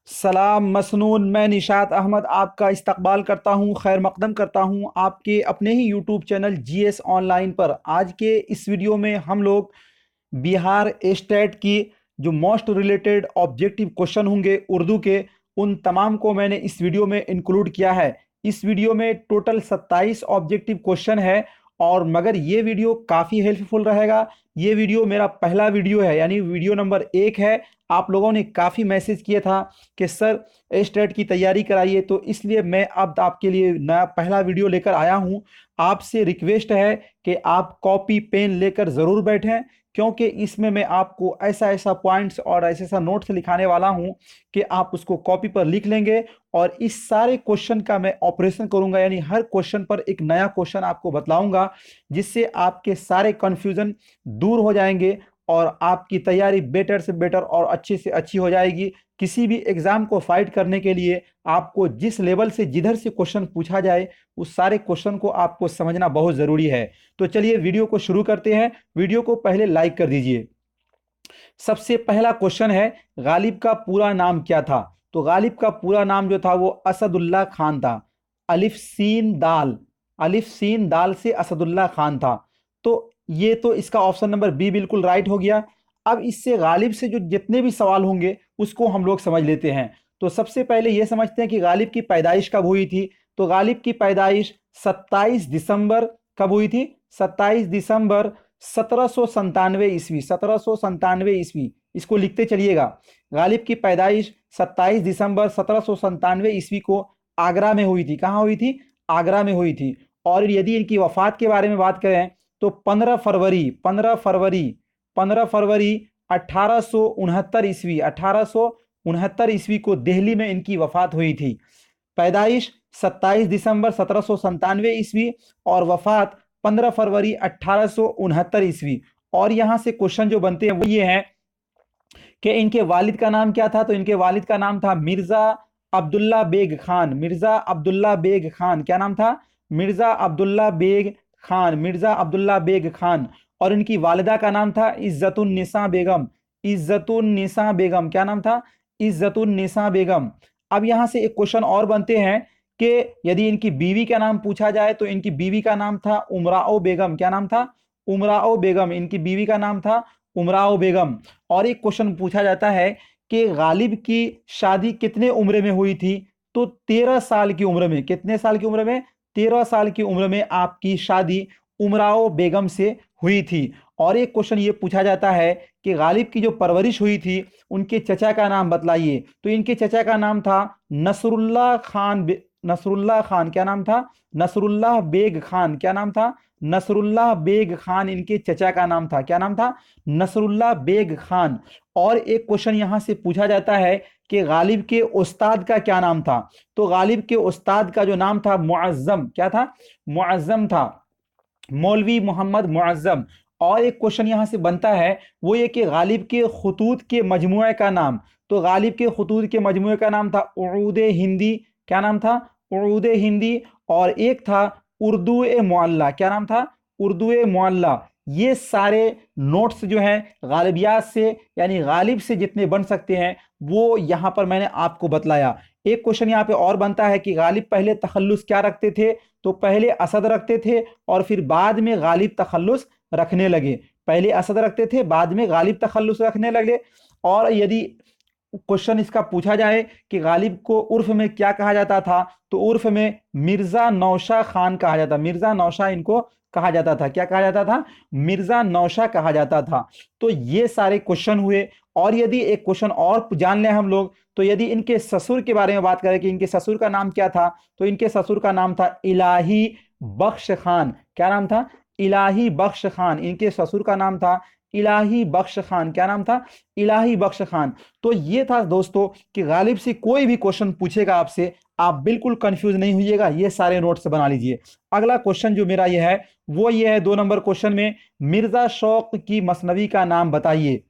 सलाम मसनून। मैं निशात अहमद आपका इस्तकबाल करता हूँ, खैर मकदम करता हूँ आपके अपने ही यूट्यूब चैनल जीएस ऑनलाइन पर। आज के इस वीडियो में हम लोग बिहार स्टेट की जो मोस्ट रिलेटेड ऑब्जेक्टिव क्वेश्चन होंगे उर्दू के, उन तमाम को मैंने इस वीडियो में इंक्लूड किया है। इस वीडियो में टोटल 27 ऑब्जेक्टिव क्वेश्चन है और मगर ये वीडियो काफ़ी हेल्पफुल रहेगा। ये वीडियो मेरा पहला वीडियो है, यानी वीडियो नंबर 1 है। आप लोगों ने काफ़ी मैसेज किया था कि सर स्टेट की तैयारी कराइए, तो इसलिए मैं अब आपके लिए नया पहला वीडियो लेकर आया हूँ। आपसे रिक्वेस्ट है कि आप कॉपी पेन लेकर ज़रूर बैठें, क्योंकि इसमें मैं आपको ऐसा ऐसा पॉइंट्स और ऐसा ऐसा नोट्स लिखाने वाला हूं कि आप उसको कॉपी पर लिख लेंगे और इस सारे क्वेश्चन का मैं ऑपरेशन करूंगा, यानी हर क्वेश्चन पर एक नया क्वेश्चन आपको बतलाऊंगा, जिससे आपके सारे कन्फ्यूजन दूर हो जाएंगे और आपकी तैयारी बेटर से बेटर और अच्छी से अच्छी हो जाएगी। किसी भी एग्जाम को फाइट करने के लिए आपको जिस लेवल से जिधर से क्वेश्चन पूछा जाए उस सारे क्वेश्चन को आपको समझना बहुत जरूरी है। तो चलिए वीडियो को शुरू करते हैं। वीडियो को पहले लाइक कर दीजिए। सबसे पहला क्वेश्चन है, गालिब का पूरा नाम क्या था? तो गालिब का पूरा नाम जो था वो असदुल्ला खान था। अलिफ सीन दाल, अलिफ सीन दाल से असदुल्ला खान था। तो ये तो इसका ऑप्शन नंबर बी बिल्कुल राइट हो गया। अब इससे गालिब से जो जितने भी सवाल होंगे उसको हम लोग समझ लेते हैं। तो सबसे पहले ये समझते हैं कि गालिब की पैदाइश कब हुई थी। तो गालिब की पैदाइश 27 दिसंबर कब हुई थी? 27 दिसंबर 1797 ईस्वी, 1797 ईस्वी। इसको लिखते चलिएगा। गालिब की पैदाइश 27 दिसंबर 1797 ईस्वी को आगरा में हुई थी। कहाँ हुई थी? आगरा में हुई थी। और यदि इनकी वफात के बारे में बात करें तो 15 फरवरी 1869 ईस्वी, 1869 ईस्वी को दिल्ली में इनकी वफात हुई थी। पैदाइश 27 दिसंबर 1797 ईस्वी और वफात 15 फरवरी 1869 ईस्वी। और यहां से क्वेश्चन जो बनते हैं वो ये हैं कि इनके वालिद का नाम क्या था। तो इनके वालिद का नाम था मिर्जा अब्दुल्ला बेग खान। मिर्जा अब्दुल्ला बेग खान, क्या नाम था? मिर्जा अब्दुल्ला बेग खान, मिर्जा अब्दुल्ला बेग खान। और इनकी वालिदा का नाम था इज्जतुन्निसा बेगम। इज्जतुन्निसा बेगम, क्या नाम था? इज्जतुन्निसा बेगम। अब यहां से एक क्वेश्चन और बनते हैं कि यदि इनकी बीवी का नाम पूछा जाए तो इनकी बीवी का नाम था उमराओ बेगम। क्या नाम था? उमराओ बेगम। इनकी बीवी का नाम था उमराओ बेगम। और एक क्वेश्चन पूछा जाता है कि गालिब की शादी कितने उम्र में हुई थी? तो 13 साल की उम्र में। कितने साल की उम्र में? 13 साल की उम्र में आपकी शादी उमराओ बेगम से हुई थी। और एक क्वेश्चन ये पूछा जाता है कि गालिब की जो परवरिश हुई थी उनके चचा का नाम बतलाइए। तो इनके चचा का नाम था नसरुल्लाह खान। नसरुल्लाह खान, क्या नाम था? नसरुल्लाह बेग खान। क्या नाम था? नसरुल्लाह बेग खान इनके चचा का नाम था। क्या नाम था? नसरुल्लाह बेग खान। और एक क्वेश्चन यहां से पूछा जाता है कि गालिब के उस्ताद का क्या नाम था? तो गालिब के उस्ताद का जो नाम था मुअज्जम। क्या था? मुअज्जम था, मौलवी मोहम्मद मुअज्जम। और एक क्वेश्चन यहां से बनता है वो ये कि गालिब के खतूत के मजमुए का नाम। तो गालिब के खतूत के मजमुए का नाम था उरूद हिंदी। क्या नाम था? उरूद हिंदी। और एक था उर्दू ए मुअल्ला। क्या नाम था? उर्दू ए मुअल्ला। ये सारे नोट्स जो हैं गालिबियात से, यानी गालिब से जितने बन सकते हैं वो यहां पर मैंने आपको बतलाया। एक क्वेश्चन यहां पे और बनता है कि गालिब पहले तखल्लुस क्या रखते थे? तो पहले असद रखते थे और फिर बाद में गालिब तखल्लुस रखने लगे। पहले असद रखते थे, बाद में गालिब तखल्लुस रखने लगे। और यदि क्वेश्चन इसका पूछा जाए कि गालिब को उर्फ में क्या कहा जाता था, तो उर्फ में मिर्जा नौशा खान कहा जाता। मिर्जा नौशा इनको कहा जाता था। क्या कहा जाता था? मिर्जा नौशा कहा जाता था। तो ये सारे क्वेश्चन हुए। और यदि एक क्वेश्चन और जान लें हम लोग, तो यदि इनके ससुर के बारे में बात करें कि इनके ससुर का नाम क्या था, तो इनके ससुर का नाम था इलाही बख्श खान। क्या नाम था? इलाही बख्श खान। इनके ससुर का नाम था इलाही बख्श खान। क्या नाम था? इलाही बख्श खान। तो ये था दोस्तों कि गालिब से कोई भी क्वेश्चन पूछेगा आपसे, आप बिल्कुल कंफ्यूज नहीं होइएगा, ये सारे नोट्स बना लीजिए। अगला क्वेश्चन जो मेरा ये है वो ये है 2 नंबर क्वेश्चन में, मिर्जा शौक की मसनवी का नाम बताइए।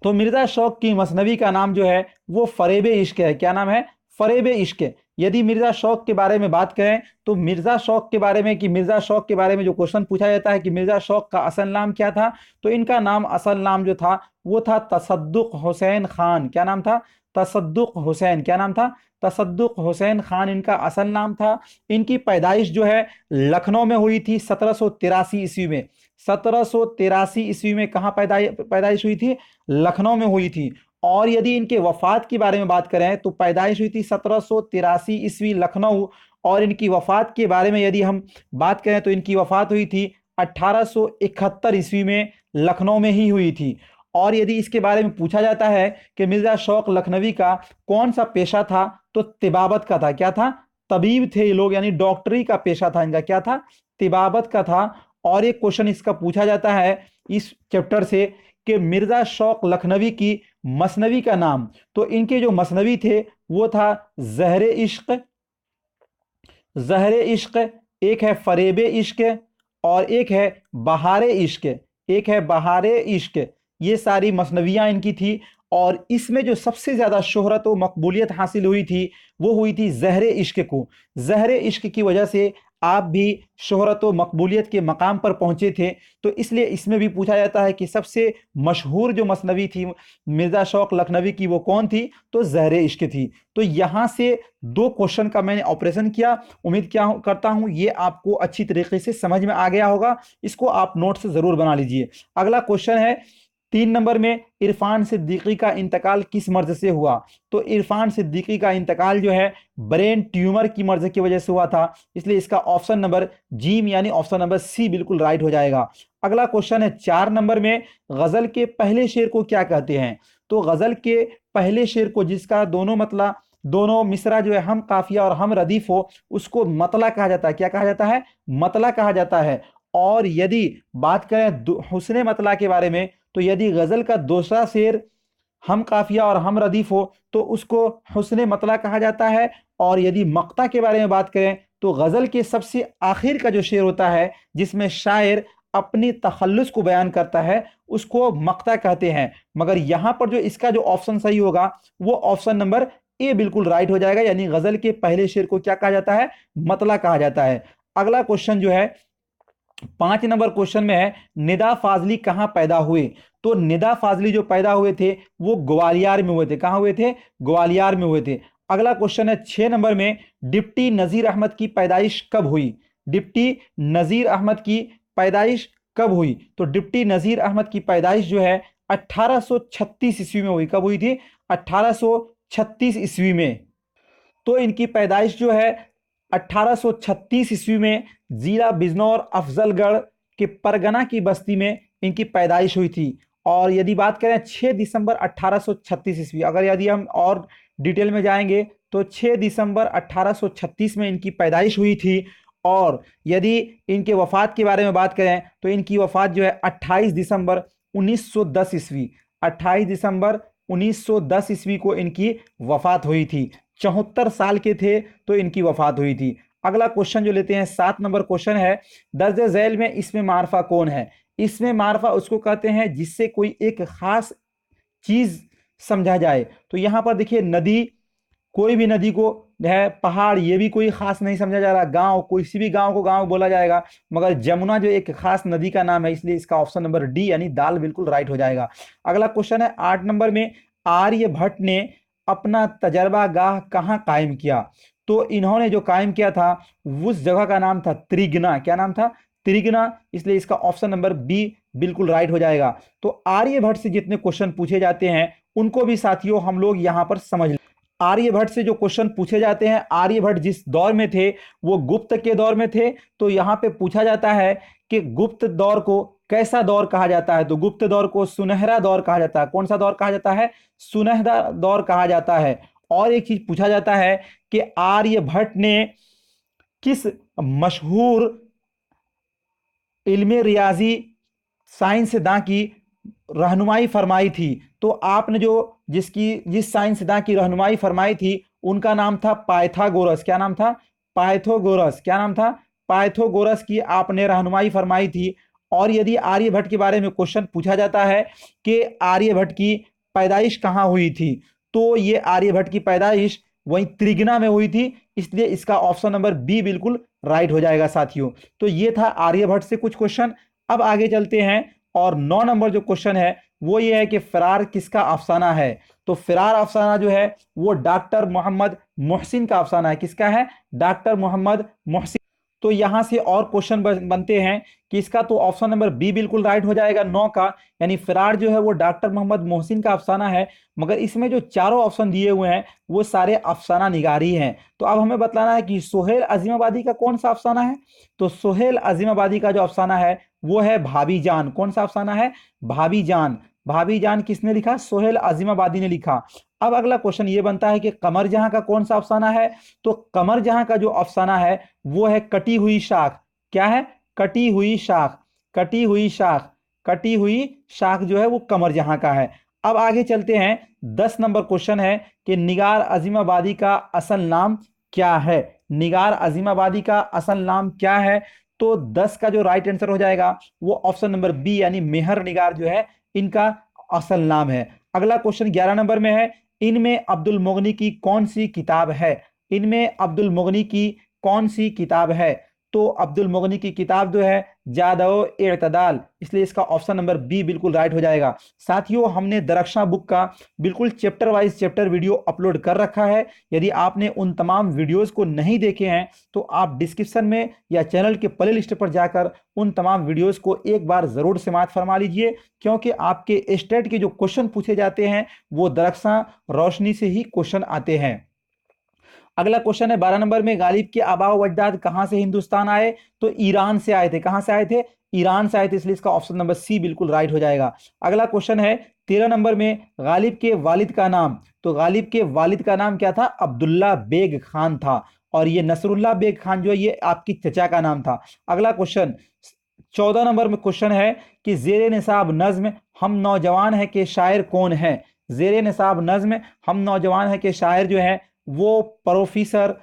तो मिर्जा शौक की मसनवी का नाम जो है वो फरेब इश्क है। क्या नाम है? फरेब इश्क। यदि मिर्जा शौक के बारे में बात करें तो मिर्जा शौक के बारे में, कि मिर्जा शौक के बारे में जो क्वेश्चन पूछा जाता है कि मिर्जा शौक का असल नाम क्या था, तो इनका नाम, असल नाम जो था वो था तसद्दुक हुसैन खान। क्या नाम था? तसद्दुक हुसैन। क्या नाम था? तसद्दुक हुसैन खान इनका असल नाम था। इनकी पैदाइश जो है लखनऊ में हुई थी 1783 ईस्वी में। 1783 ईस्वी में कहाँ पैदाइश हुई थी? लखनऊ में हुई थी। और यदि इनके वफात के बारे में बात करें तो पैदाइश हुई थी 1783 ईस्वी लखनऊ, और इनकी वफात के बारे में यदि हम बात करें तो इनकी वफात हुई थी 1871 ईस्वी में, लखनऊ में ही हुई थी। और यदि इसके बारे में पूछा जाता है कि मिर्जा शौक लखनवी का कौन सा पेशा था, तो तिबाबत का था। क्या था? तबीब थे ये लोग, यानी डॉक्टरी का पेशा था इनका। क्या था? तिबाबत का था। और एक क्वेश्चन इसका पूछा जाता है इस चैप्टर से कि मिर्जा शौक लखनवी की मसनवी का नाम। तो इनके जो मसनवी थे वो था ज़हरे इश्क, ज़हरे इश्क, एक है फरेबे इश्क, और एक है बहारे इश्क। एक है बहारे इश्क। ये सारी मसनवियाँ इनकी थी। और इसमें जो सबसे ज़्यादा शोहरत व मकबूलियत हासिल हुई थी वो हुई थी ज़हरे इश्क को। ज़हरे इश्क की वजह से आप भी शोहरत व मकबूलियत के मकाम पर पहुँचे थे। तो इसलिए इसमें भी पूछा जाता है कि सबसे मशहूर जो मसनवी थी मिर्ज़ा शौक लखनवी की वो कौन थी? तो ज़हरे इश्क थी। तो यहाँ से 2 क्वेश्चन का मैंने ऑपरेशन किया। उम्मीद क्या करता हूँ ये आपको अच्छी तरीके से समझ में आ गया होगा। इसको आप नोट से ज़रूर बना लीजिए। अगला क्वेश्चन है 3 नंबर में, इरफान सिद्दीकी का इंतकाल किस मर्ज से हुआ? तो इरफान सिद्दीकी का इंतकाल जो है ब्रेन ट्यूमर की मर्ज की वजह से हुआ था। इसलिए इसका ऑप्शन नंबर जीम यानी ऑप्शन नंबर सी बिल्कुल राइट हो जाएगा। अगला क्वेश्चन है 4 नंबर में, गजल के पहले शेर को क्या कहते हैं? तो गजल के पहले शेर को, जिसका दोनों मिसरा जो है हम काफिया और हम रदीफ हो, उसको मतला कहा जाता है। क्या कहा जाता है? मतला कहा जाता है। और यदि बात करें हुस्ने मतला के बारे में, तो यदि गजल का दूसरा शेर हम काफिया और हम रदीफ हो तो उसको हुस्ने मतला कहा जाता है। और यदि मक्ता के बारे में बात करें तो गजल के सबसे आखिर का जो शेर होता है जिसमें शायर अपनी तखल्लुस को बयान करता है उसको मक्ता कहते हैं। मगर यहां पर जो इसका जो ऑप्शन सही होगा वो ऑप्शन नंबर ए बिल्कुल राइट हो जाएगा, यानी गजल के पहले शेर को क्या कहा जाता है? मतला कहा जाता है। अगला क्वेश्चन जो है 5 नंबर क्वेश्चन में है, निदा फाजली कहां पैदा हुए? तो निदा फाजली जो पैदा हुए थे वो ग्वालियर में हुए थे। कहां हुए थे? ग्वालियर में हुए थे। अगला क्वेश्चन है 6 नंबर में, डिप्टी नजीर अहमद की पैदाइश कब हुई? डिप्टी नजीर अहमद की पैदाइश कब हुई? तो डिप्टी नजीर अहमद की पैदाइश जो है 1836 ईस्वी में हुई। कब हुई थी? 1836 ईस्वी में। तो इनकी पैदाइश जो है 1836 ईस्वी में जिला बिजनौर अफजलगढ़ के परगना की बस्ती में इनकी पैदाइश हुई थी। और यदि बात करें 6 दिसंबर 1836 ईस्वी, अगर यदि हम और डिटेल में जाएंगे तो 6 दिसंबर 1836 में इनकी पैदाइश हुई थी। और यदि इनके वफात के बारे में बात करें तो इनकी वफात जो है 28 दिसंबर 1910 ईस्वी, 28 दिसंबर 1910 ईस्वी को इनकी वफात हुई थी। 74 साल के थे तो इनकी वफात हुई थी। अगला क्वेश्चन जो लेते हैं 7 नंबर क्वेश्चन है, दर्ज झैल में इसमें मारफा कौन है? इसमें मारफा उसको कहते हैं जिससे कोई एक खास चीज समझा जाए। तो यहां पर देखिए नदी, कोई भी नदी को है, पहाड़, ये भी कोई खास नहीं समझा जा रहा, गांव, किसी भी गांव को गांव बोला जाएगा, मगर जमुना जो एक खास नदी का नाम है, इसलिए इसका ऑप्शन नंबर डी यानी दाल बिल्कुल राइट हो जाएगा। अगला क्वेश्चन है 8 नंबर में, आर्यभट्ट ने अपना तजर्बा गाह कहाँ कायम किया? तो इन्होंने जो कायम किया था उस जगह का नाम था त्रिगना। क्या नाम था? त्रिगना। इसलिए इसका ऑप्शन नंबर बी बिल्कुल राइट हो जाएगा। तो आर्यभट्ट से जितने क्वेश्चन पूछे जाते हैं उनको भी साथियों हम लोग यहां पर समझ। आर्यभट्ट से जो क्वेश्चन पूछे जाते हैं, आर्यभट्ट जिस दौर में थे वो गुप्त के दौर में थे। तो यहां पे पूछा जाता है कि गुप्त दौर को कैसा दौर कहा जाता है? तो गुप्त दौर को सुनहरा दौर कहा जाता है। कौन सा दौर कहा जाता है? सुनहरा दौर कहा जाता है। और एक चीज पूछा जाता है कि आर्यभट्ट ने किस मशहूर इल्मे रियाजी साइंसदां की रहनुमाई फरमाई थी? तो आपने जिस साइंसदां की रहनुमाई फरमाई थी उनका नाम था पाइथागोरस। क्या नाम था? पाइथागोरस। क्या नाम था? पाइथागोरस की आपने रहनुमाई फरमाई थी। और यदि आर्यभट्ट के बारे में क्वेश्चन पूछा जाता है कि आर्यभट्ट की पैदाइश कहाँ हुई थी, तो ये आर्यभट्ट की पैदाइश वहीं त्रिगना में हुई थी, इसलिए इसका ऑप्शन नंबर बी बिल्कुल राइट हो जाएगा साथियों। तो ये था आर्यभट्ट से कुछ क्वेश्चन। अब आगे चलते हैं और 9 नंबर जो क्वेश्चन है वो ये है कि फरार किसका अफसाना है। तो फरार अफसाना जो है वो डॉक्टर मोहम्मद मोहसिन का अफसाना है। किसका है? डॉक्टर मोहम्मद मोहसिन। तो यहां से और क्वेश्चन बनते हैं कि इसका तो ऑप्शन नंबर बी बिल्कुल राइट हो जाएगा 9 का, यानी फरार जो है वो डॉक्टर मोहम्मद मोहसिन का अफसाना है। मगर इसमें जो चारों ऑप्शन दिए हुए हैं वो सारे अफसाना निगारी हैं। तो अब हमें बतलाना है कि सोहेल अजीमाबादी का कौन सा अफसाना है। तो सोहेल अजीमाबादी का जो अफसाना है वो है भाभी जान। कौन सा अफसाना है? भाभी जान। भाभी जान किसने लिखा? सोहेल अजीमाबादी ने लिखा। अब अगला क्वेश्चन ये बनता है कि कमर जहां का कौन सा अफसाना है। तो कमर जहां का जो अफसाना है वो है कटी हुई शाख। क्या है? कटी हुई शाख। कटी हुई शाख। कटी हुई शाख जो है वो कमर जहां का है। अब आगे चलते हैं, 10 नंबर क्वेश्चन है कि निगार अजीमाबादी का असल नाम क्या है। निगार अजीमाबादी का असल नाम क्या है? तो 10 का जो राइट आंसर हो जाएगा वो ऑप्शन नंबर बी यानी मेहर निगार जो है इनका असल नाम है। अगला क्वेश्चन 11 नंबर में है, इनमें अब्दुल मुगनी की कौन सी किताब है। इनमें अब्दुल मुगनी की कौन सी किताब है। तो अब्दुल मुगनी की किताब जो है जादो इर्तदाल, इसलिए इसका ऑप्शन नंबर बी बिल्कुल राइट हो जाएगा। साथियों हमने दरख्शां बुक का बिल्कुल chapter wise chapter video upload कर रखा है। यदि आपने उन तमाम वीडियोस को नहीं देखे हैं तो आप डिस्क्रिप्शन में या चैनल के प्ले लिस्ट पर जाकर उन तमाम वीडियोस को एक बार जरूर समाअत फरमा लीजिए, क्योंकि आपके स्टेट के जो क्वेश्चन पूछे जाते हैं वो दरख्शां रोशनी से ही क्वेश्चन आते हैं। अगला क्वेश्चन है 12 नंबर में, गालिब के आबा व अजदाद कहां से हिंदुस्तान आए। तो ईरान से आए थे। कहां से आए थे? ईरान से आए थे, इसलिए इसका ऑप्शन नंबर सी बिल्कुल राइट हो जाएगा। अगला क्वेश्चन है 13 नंबर में, गालिब के वालिद का नाम। तो गालिब के वालिद का नाम क्या था? अब्दुल्ला बेग खान था, और ये नसरुल्ला बेग खान जो है ये आपकी चचा का नाम था। अगला क्वेश्चन 14 नंबर में क्वेश्चन है कि जेरे निसाब नज्म हम नौजवान है के शायर कौन है। जेरे निसाब नज्म हम नौजवान है के शायर जो है वो प्रोफेसर,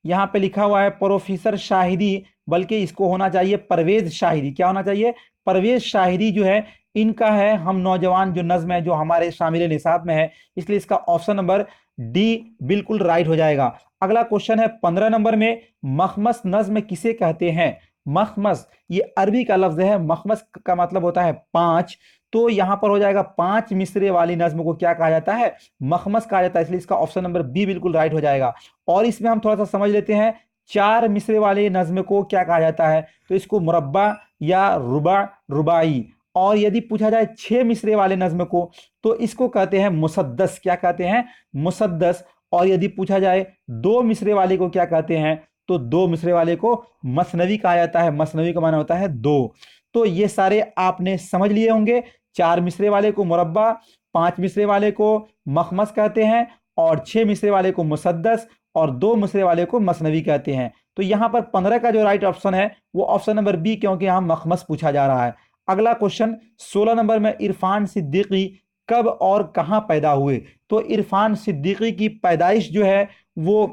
यहां पे लिखा हुआ है प्रोफेसर शाहिदी, बल्कि इसको होना चाहिए परवेज शाहिदी। क्या होना चाहिए? परवेज शाहिदी जो है इनका है हम नौजवान जो नज्म है जो हमारे शामिल निसाब में है, इसलिए इसका ऑप्शन नंबर डी बिल्कुल राइट हो जाएगा। अगला क्वेश्चन है 15 नंबर में, मखमस नज्म किसे कहते हैं। मखमस ये अरबी का लफ्ज है, मखमस का मतलब होता है 5। तो यहां पर हो जाएगा 5 मिसरे वाली नज्म को क्या कहा जाता है? मखमस कहा जाता है, इसलिए इसका ऑप्शन नंबर बी बिल्कुल राइट हो जाएगा। और इसमें हम थोड़ा सा समझ लेते हैं, 4 मिसरे वाले नज्म को क्या कहा जाता है। तो इसको मुरब्बा या रुबा, रुबाई। और यदि पूछा जाए 6 मिसरे वाले नज्म को तो इसको कहते हैं मुसद्दस। क्या कहते हैं? मुसद्दस। और यदि पूछा जाए 2 मिसरे वाले को क्या कहते हैं, तो 2 मिसरे वाले को मसनवी कहा जाता है। मसनवी का माना होता है 2। तो ये सारे आपने समझ लिए होंगे। 4 मिसरे वाले को मुरब्बा, 5 मिसरे वाले को मखमस कहते हैं, और 6 मिसरे वाले को मुसद्दस, और 2 मिसरे वाले को मसनवी कहते हैं। तो यहां पर 15 का जो राइट ऑप्शन है वो ऑप्शन नंबर बी, क्योंकि यहां मखमस पूछा जा रहा है। अगला क्वेश्चन 16 नंबर में, इरफान सिद्दीकी कब और कहां पैदा हुए। तो इरफान सिद्दीकी की पैदाइश जो है वो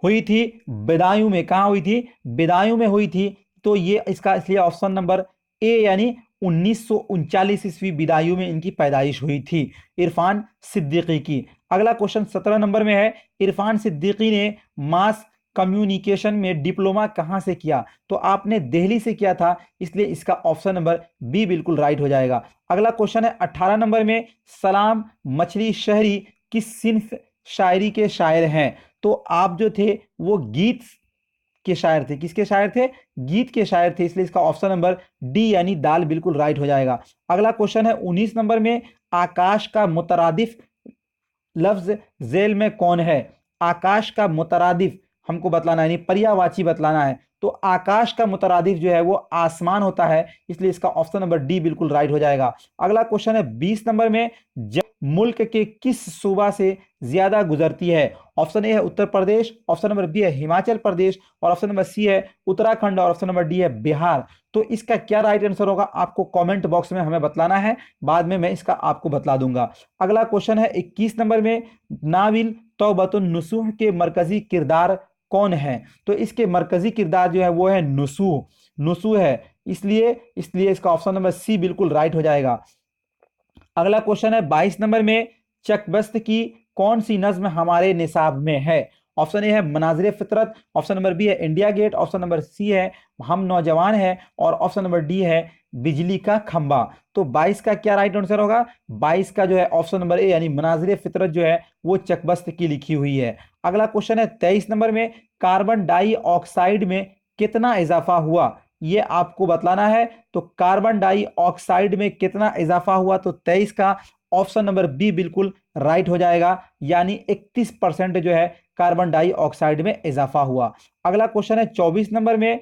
हुई थी बदायूं में। कहां हुई थी? बदायूं में हुई थी। तो ये इसका इसलिए ऑप्शन नंबर ए यानी 1939 ईस्वी बदायूं में इनकी पैदाइश हुई थी इरफान सिद्दीकी की। अगला क्वेश्चन 17 नंबर में है, इरफान सिद्दीकी ने मास कम्युनिकेशन में डिप्लोमा कहां से किया। तो आपने दिल्ली से किया था, इसलिए इसका ऑप्शन नंबर बी बिल्कुल राइट हो जाएगा। अगला क्वेश्चन है 18 नंबर में, सलाम मछली शहरी किस सिन्फ शायरी के शायर हैं। तो आप जो थे वो गीत के शायर थे। किसके शायर थे? गीत के शायर थे, इसलिए इसका ऑप्शन नंबर डी यानी दाल बिल्कुल राइट हो जाएगा। अगला क्वेश्चन है 19 नंबर में, आकाश का मुतरादिफ लफ्ज जेल में कौन है। आकाश का मुतरादिफ हमको बतलाना है, यानी पर्यायवाची बतलाना है। तो आकाश का मुतरादिफ जो है वो आसमान होता है, इसलिए इसका ऑप्शन नंबर डी बिल्कुल राइट हो जाएगा। अगला क्वेश्चन है 20 नंबर में, मुल्क के किस सूबा से ज्यादा गुजरती है। ऑप्शन ए है Uttar Pradesh, option number B है हिमाचल प्रदेश, और ऑप्शन नंबर सी है उत्तराखंड, और ऑप्शन नंबर डी है बिहार। तो इसका क्या राइट आंसर होगा आपको कमेंट बॉक्स में हमें बतलाना है, बाद में मैं इसका आपको बतला दूंगा। अगला क्वेश्चन है 21 नंबर में, नाविल तौबतुन नुसूह के मरकजी किरदार कौन है। तो इसके मरकजी किरदार जो है वो है नुसूह। नुसूह है, इसलिए इसलिए इसका ऑप्शन नंबर सी बिल्कुल राइट हो जाएगा। अगला क्वेश्चन है 22 नंबर में, चकबस्त की कौन सी नज्म हमारे निसाब में है? ऑप्शन ए है मनाजिर फितरत, ऑप्शन नंबर बी है India Gate, option number C है हम नौजवान है, और ऑप्शन नंबर डी है बिजली का खंबा। तो 22 का क्या राइट आंसर होगा? 22 का जो है ऑप्शन नंबर ए यानी मनाजिर फितरत जो है वो चकबस्त की लिखी हुई है। अगला क्वेश्चन है 23 नंबर में, कार्बन डाइऑक्साइड में कितना इजाफा हुआ, ये आपको बतलाना है। तो कार्बन डाइऑक्साइड में कितना इजाफा हुआ? तो 23 का ऑप्शन नंबर बी बिल्कुल राइट हो जाएगा, यानी 31% जो है कार्बन डाइऑक्साइड में इजाफा हुआ। अगला क्वेश्चन है 24 नंबर में,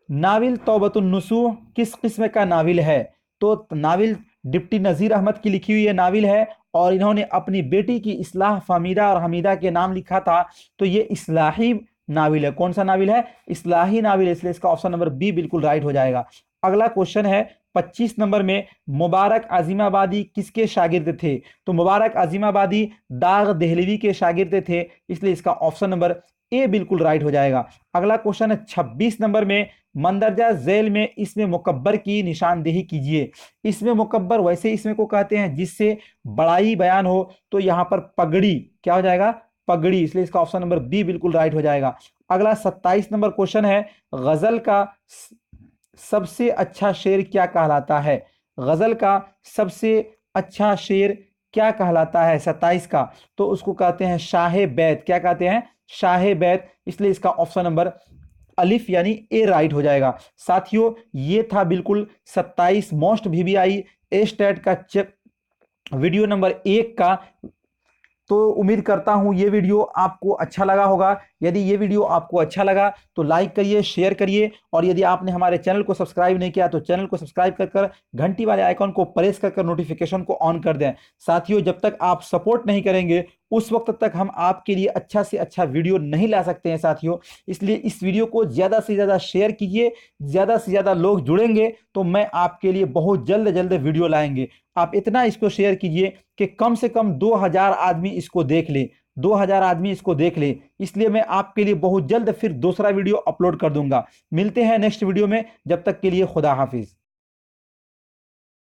नाविल तौबतुन नुसूह किस किस्म का नाविल है? तो नाविल डिप्टी नजीर अहमद की लिखी हुई है नाविल है, और इन्होंने अपनी बेटी की इस्लाह फहमीदा और हमीदा के नाम लिखा था। तो ये इस्लाही नाविल है। कौन सा नाविल है? इस्लाही नाविल है, इसलिए इसका ऑप्शन नंबर बी बिल्कुल राइट हो जाएगा। अगला क्वेश्चन है 25 नंबर में, मुबारक आजिमाबादी किसके शागिर्द थे? तो मुबारक आजिमाबादी दाग दहलवी के शागिर्द थे, इसलिए इसका ऑप्शन नंबर ए बिल्कुल राइट हो जाएगा। अगला क्वेश्चन है 26 नंबर में, मंदरजा झैल में इसमें मुकब्बर की निशानदेही कीजिए। इसमें मुकब्बर वैसे इसमें को कहते हैं जिससे बड़ाई बयान हो, तो यहां पर पगड़ी क्या हो जाएगा? पगड़ी, इसलिए इसका ऑप्शन नंबर बी बिल्कुल राइट हो जाएगा। अगला 27 नंबर क्वेश्चन है, गजल का सबसे अच्छा शेर क्या कहलाता है? गजल का सबसे अच्छा शेर क्या कहलाता है 27 का? तो उसको कहते हैं शाह बैत। क्या कहते हैं? शाह बैत, इसलिए इसका ऑप्शन नंबर अलिफ यानी ए राइट हो जाएगा। साथियों ये था बिल्कुल 27 मोस्ट वीवीआई ए स्टैट का चेक वीडियो नंबर 1 का। तो उम्मीद करता हूं ये वीडियो आपको अच्छा लगा होगा। यदि ये वीडियो आपको अच्छा लगा तो लाइक करिए, शेयर करिए, और यदि आपने हमारे चैनल को सब्सक्राइब नहीं किया तो चैनल को सब्सक्राइब कर घंटी वाले आइकॉन को प्रेस कर नोटिफिकेशन को ऑन कर दें। साथियों जब तक आप सपोर्ट नहीं करेंगे उस वक्त तक हम आपके लिए अच्छा से अच्छा वीडियो नहीं ला सकते हैं साथियों। इसलिए इस वीडियो को ज़्यादा से ज़्यादा शेयर कीजिए, ज़्यादा से ज़्यादा लोग जुड़ेंगे तो मैं आपके लिए बहुत जल्द जल्द वीडियो लाएंगे। आप इतना इसको शेयर कीजिए कि कम से कम 2000 आदमी इसको देख ले, 2000 आदमी इसको देख ले। इसलिए मैं आपके लिए बहुत जल्द फिर दूसरा वीडियो अपलोड कर दूंगा। मिलते हैं नेक्स्ट वीडियो में, जब तक के लिए खुदा हाफिज।